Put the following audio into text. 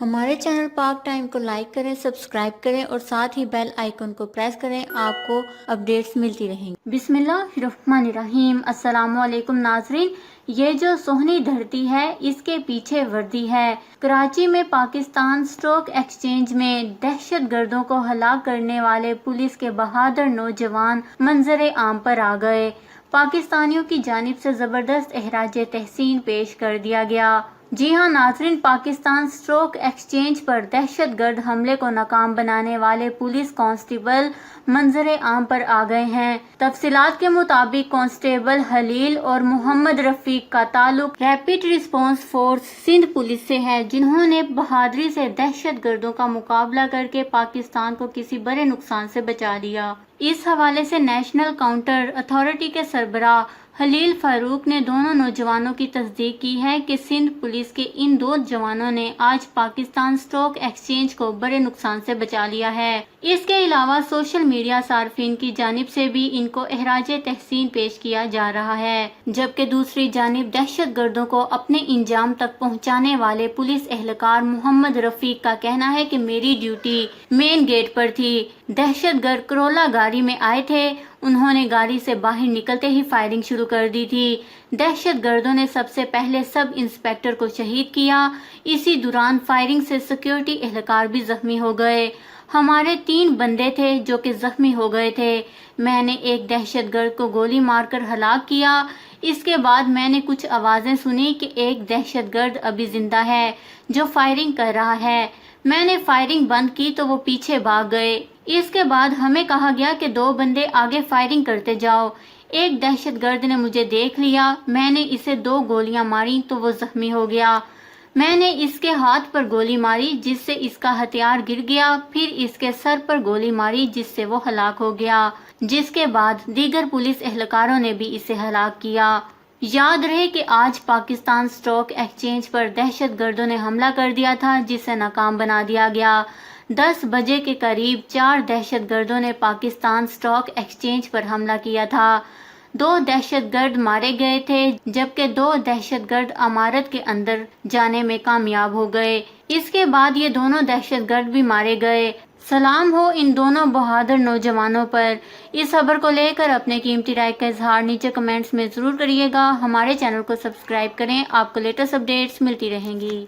ہمارے چینل پاک ٹائم کو لائک کریں، سبسکرائب کریں اور ساتھ ہی بیل آئیکن کو پریس کریں، آپ کو اپڈیٹس ملتی رہیں گی۔ بسم اللہ الرحمن الرحیم۔ السلام علیکم ناظرین، یہ جو سہنی دھرتی ہے اس کے پیچھے وردی ہے۔ کراچی میں پاکستان اسٹاک ایکسچینج میں دہشت گردوں کو ہلاک کرنے والے پولیس کے بہادر نوجوان منظر عام پر آ گئے۔ پاکستانیوں کی جانب سے زبردست احراج تحسین پیش کر دیا گیا۔ جی ہاں ناظرین، پاکستان اسٹاک ایکسچینج پر دہشت گرد حملے کو ناکام بنانے والے پولیس کانسٹیبل منظر عام پر آ گئے ہیں۔ تفصیلات کے مطابق کانسٹیبل خلیل اور محمد رفیق کا تعلق rapid response force Sindh police سے ہے، جنہوں نے بہادری سے دہشت گردوں کا مقابلہ کر کے پاکستان کو کسی بڑے نقصان سے بچا لیا۔ اس حوالے سے نیشنل کاؤنٹر اتھارٹی کے سربراہ خلیل فاروق نے دونوں نوجوانوں کی تصدیق کی ہے کہ سندھ پولیس کے ان دو جوانوں نے آج پاکستان اسٹاک ایکسچینج کو بڑے نقصان سے بچا لیا ہے۔ اس کے علاوہ سوشل میڈیا صارفین کی جانب سے بھی ان کو احراج تحسین پیش کیا جا رہا ہے، جبکہ دوسری جانب دہشت گردوں کو اپنے انجام تک پہنچانے والے پولیس اہلکار محمد رفیق کا کہنا ہے کہ میری ڈیوٹی مین گیٹ پر تھی۔ دہشت گرد کرولا گاڑی میں آئے تھے، انہوں نے گاڑی سے باہر نکلتے ہی فائرنگ شروع کر دی تھی۔ دہشت گردوں نے سب سے پہلے سب انسپکٹر کو شہید کیا۔ اسی دوران فائرنگ سے سیکیورٹی اہلکار بھی زخمی ہو گئے۔ ہمارے 3 بندے تھے جو کہ زخمی ہو گئے تھے۔ میں نے ایک دہشت گرد کو گولی مار کر ہلاک کیا۔ اس کے بعد میں نے کچھ آوازیں سنی کہ ایک دہشت گرد ابھی زندہ ہے جو فائرنگ کر رہا ہے۔ میں نے فائرنگ بند کی تو وہ پیچھے بھاگ گئے۔ اس کے بعد ہمیں کہا گیا کہ 2 بندے آگے فائرنگ کرتے جاؤ۔ ایک دہشت گرد نے مجھے دیکھ لیا، میں نے اسے 2 گولیاں ماری تو وہ زخمی ہو گیا۔ میں نے اس کے ہاتھ پر گولی ماری جس سے اس کا ہتھیار گر گیا، پھر اس کے سر پر گولی ماری جس سے وہ ہلاک ہو گیا، جس کے بعد دیگر پولیس اہلکاروں نے بھی اسے ہلاک کیا۔ یاد رہے کہ آج پاکستان اسٹاک ایکسچینج پر دہشت گردوں نے حملہ کر دیا تھا جسے ناکام بنا دیا گیا۔ 10 بجے کے قریب 4 دہشت گردوں نے پاکستان اسٹاک ایکسچینج پر حملہ کیا تھا۔ 2 دہشت گرد مارے گئے تھے جبکہ 2 دہشت گرد عمارت کے اندر جانے میں کامیاب ہو گئے۔ اس کے بعد یہ دونوں دہشت گرد بھی مارے گئے۔ سلام ہو ان دونوں بہادر نوجوانوں پر۔ اس خبر کو لے کر اپنے قیمتی رائے کا اظہار نیچے کمنٹس میں ضرور کریے گا۔ ہمارے چینل کو سبسکرائب کریں، آپ کو لیٹسٹ اپڈیٹس ملتی رہیں گی۔